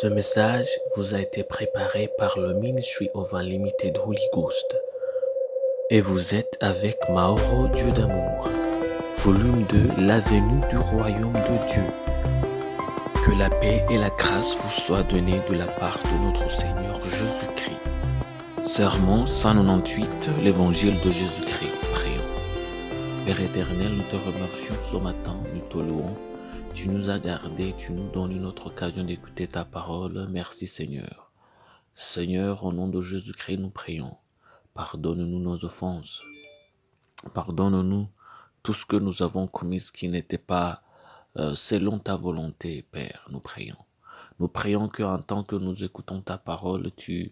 Ce message vous a été préparé par le Ministry of Unlimited Holy Ghost et vous êtes avec Mauro Dieu d'amour, volume 2, la venue du royaume de Dieu. Que la paix et la grâce vous soient données de la part de notre Seigneur Jésus-Christ. Sermon 198, l'évangile de Jésus-Christ. Prions. Père éternel, nous te remercions ce matin, nous te louons. Tu nous as gardés, tu nous donnes une autre occasion d'écouter ta parole. Merci Seigneur. Seigneur, au nom de Jésus-Christ, nous prions. Pardonne-nous nos offenses. Pardonne-nous tout ce que nous avons commis qui n'était pas selon ta volonté, Père, nous prions. Nous prions qu'en tant que nous écoutons ta parole, tu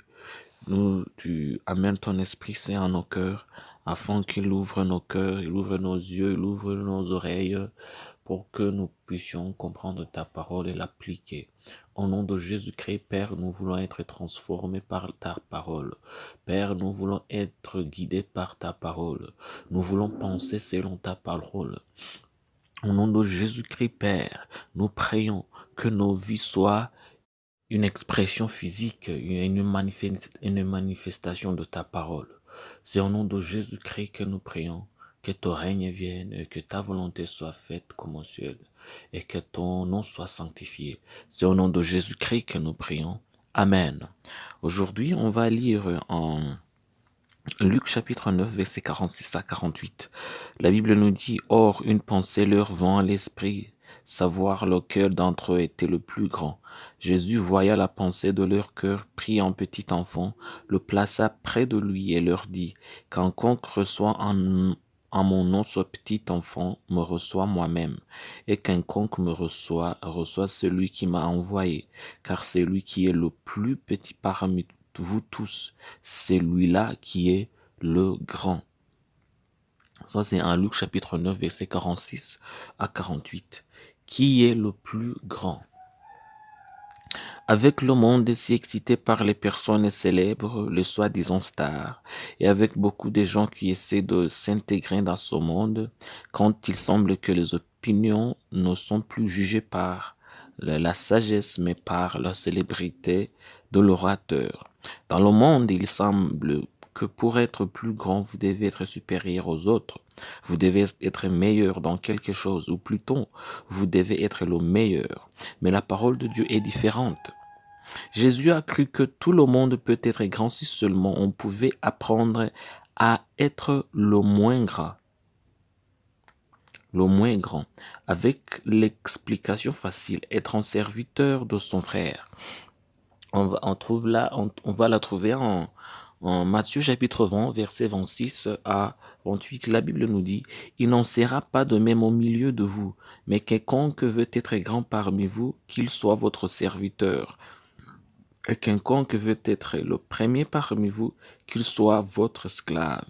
amènes ton Esprit Saint en nos cœurs, afin qu'il ouvre nos cœurs, il ouvre nos yeux, il ouvre nos oreilles, pour que nous puissions comprendre ta parole et l'appliquer. Au nom de Jésus-Christ, Père, nous voulons être transformés par ta parole. Père, nous voulons être guidés par ta parole. Nous voulons penser selon ta parole. Au nom de Jésus-Christ, Père, nous prions que nos vies soient une expression physique, une manifestation de ta parole. C'est au nom de Jésus-Christ que nous prions. Que ton règne vienne, que ta volonté soit faite comme au ciel, et que ton nom soit sanctifié. C'est au nom de Jésus-Christ que nous prions. Amen. Aujourd'hui, on va lire en Luc chapitre 9, versets 46 à 48. La Bible nous dit, « Or, une pensée leur vint à l'esprit, savoir lequel d'entre eux était le plus grand. Jésus voya la pensée de leur cœur, prit un petit enfant, le plaça près de lui et leur dit, « Quiconque reçoit en mon nom ce petit enfant me reçoit moi-même, et quiconque me reçoit celui qui m'a envoyé, car c'est lui qui est le plus petit parmi vous tous, c'est lui-là qui est le grand. » Ça, c'est en Luc chapitre 9, versets 46 à 48. Qui est le plus grand? Avec le monde si excité par les personnes célèbres, les soi-disant stars, et avec beaucoup de gens qui essaient de s'intégrer dans ce monde, quand il semble que les opinions ne sont plus jugées par la sagesse, mais par la célébrité de l'orateur. Dans le monde, il semble que pour être plus grand, vous devez être supérieur aux autres. Vous devez être meilleur dans quelque chose, ou plutôt, vous devez être le meilleur. Mais la parole de Dieu est différente. Jésus a cru que tout le monde peut être grand si seulement on pouvait apprendre à être le moins grand. Le moins grand, avec l'explication facile, être un serviteur de son frère. On va la trouver en Matthieu chapitre 20, versets 26 à 28, la Bible nous dit, « Il n'en sera pas de même au milieu de vous, mais quiconque veut être grand parmi vous, qu'il soit votre serviteur. Et quiconque veut être le premier parmi vous, qu'il soit votre esclave.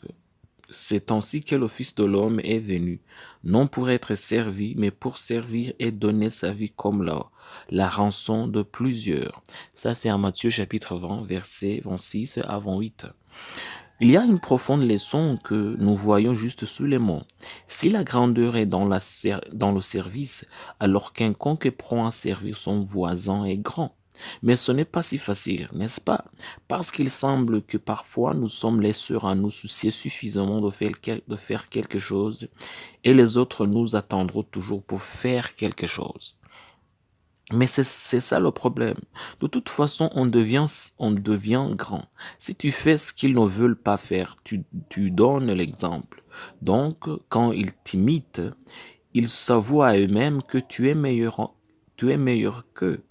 C'est ainsi que le Fils de l'homme est venu, non pour être servi, mais pour servir et donner sa vie comme la rançon de plusieurs. » Ça, c'est en Matthieu chapitre 20, versets 26 à 28. Il y a une profonde leçon que nous voyons juste sous les mots. Si la grandeur est dans le service, alors quiconque prend à servir son voisin est grand. Mais ce n'est pas si facile, n'est-ce pas? Parce qu'il semble que parfois nous sommes les seuls à nous soucier suffisamment de faire quelque chose et les autres nous attendront toujours pour faire quelque chose. Mais c'est ça le problème. De toute façon, on devient grand. Si tu fais ce qu'ils ne veulent pas faire, tu donnes l'exemple. Donc, quand ils t'imitent, ils s'avouent à eux-mêmes que tu es meilleur qu'eux.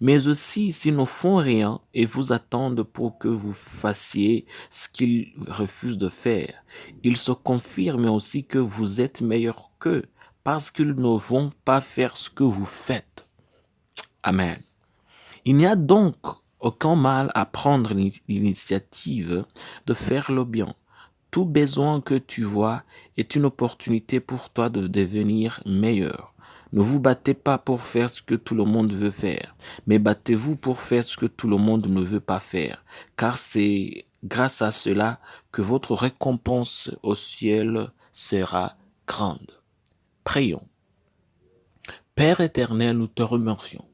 Mais aussi, s'ils ne font rien et vous attendent pour que vous fassiez ce qu'ils refusent de faire, ils se confirment aussi que vous êtes meilleur qu'eux parce qu'ils ne vont pas faire ce que vous faites. Amen. Il n'y a donc aucun mal à prendre l'initiative de faire le bien. Tout besoin que tu vois est une opportunité pour toi de devenir meilleur. Ne vous battez pas pour faire ce que tout le monde veut faire, mais battez-vous pour faire ce que tout le monde ne veut pas faire, car c'est grâce à cela que votre récompense au ciel sera grande. Prions. Père éternel, nous te remercions.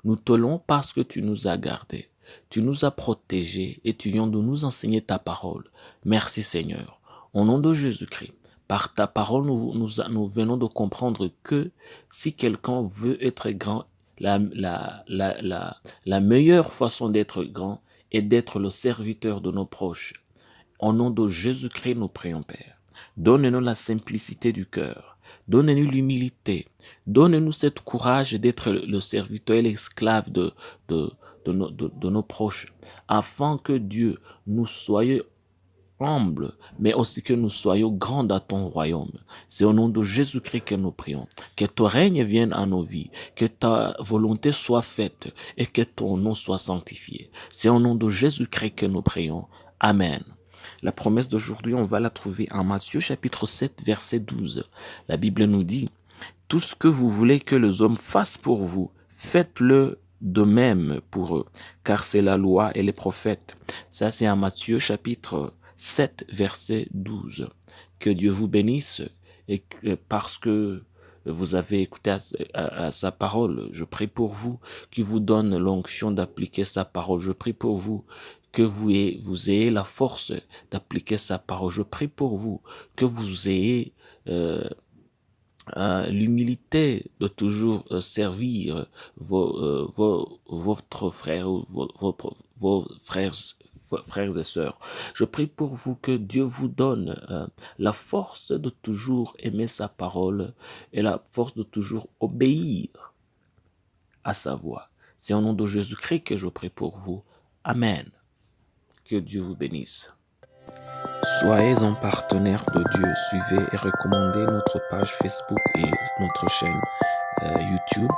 Nous te louons parce que tu nous as gardés, tu nous as protégés et tu viens de nous enseigner ta parole. Merci Seigneur. Au nom de Jésus-Christ, par ta parole, nous venons de comprendre que si quelqu'un veut être grand, la meilleure façon d'être grand est d'être le serviteur de nos proches. Au nom de Jésus-Christ, nous prions, Père. Donne-nous la simplicité du cœur. Donne-nous l'humilité. Donne-nous ce courage d'être le serviteur et l'esclave de nos proches, afin que Dieu nous soyons humbles, mais aussi que nous soyons grands dans ton royaume. C'est au nom de Jésus-Christ que nous prions. Que ton règne vienne à nos vies, que ta volonté soit faite et que ton nom soit sanctifié. C'est au nom de Jésus-Christ que nous prions. Amen. La promesse d'aujourd'hui, on va la trouver en Matthieu chapitre 7, verset 12. La Bible nous dit, « Tout ce que vous voulez que les hommes fassent pour vous, faites-le de même pour eux, car c'est la loi et les prophètes. » Ça, c'est en Matthieu chapitre 7, verset 12. Que Dieu vous bénisse et parce que vous avez écouté à sa parole, je prie pour vous, qu'il vous donne l'onction d'appliquer sa parole. Je prie pour vous que vous ayez la force d'appliquer sa parole. Je prie pour vous que vous ayez l'humilité de toujours servir votre frère, vos frères et sœurs. Je prie pour vous que Dieu vous donne la force de toujours aimer sa parole et la force de toujours obéir à sa voix. C'est au nom de Jésus-Christ que je prie pour vous. Amen. Que Dieu vous bénisse. Soyez un partenaire de Dieu. Suivez et recommandez notre page Facebook et notre chaîne YouTube.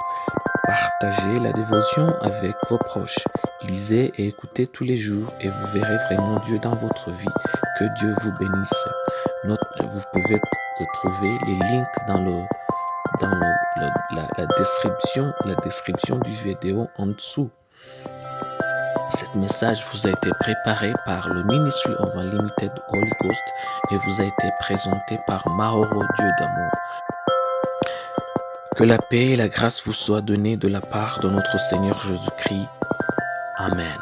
Partagez la dévotion avec vos proches. Lisez et écoutez tous les jours et vous verrez vraiment Dieu dans votre vie. Que Dieu vous bénisse. Vous pouvez trouver les links dans la description du vidéo en dessous. Cet message vous a été préparé par le Ministry of Unlimited Holy Ghost et vous a été présenté par Mauro Dieu d'amour. Que la paix et la grâce vous soient données de la part de notre Seigneur Jésus-Christ. Amen.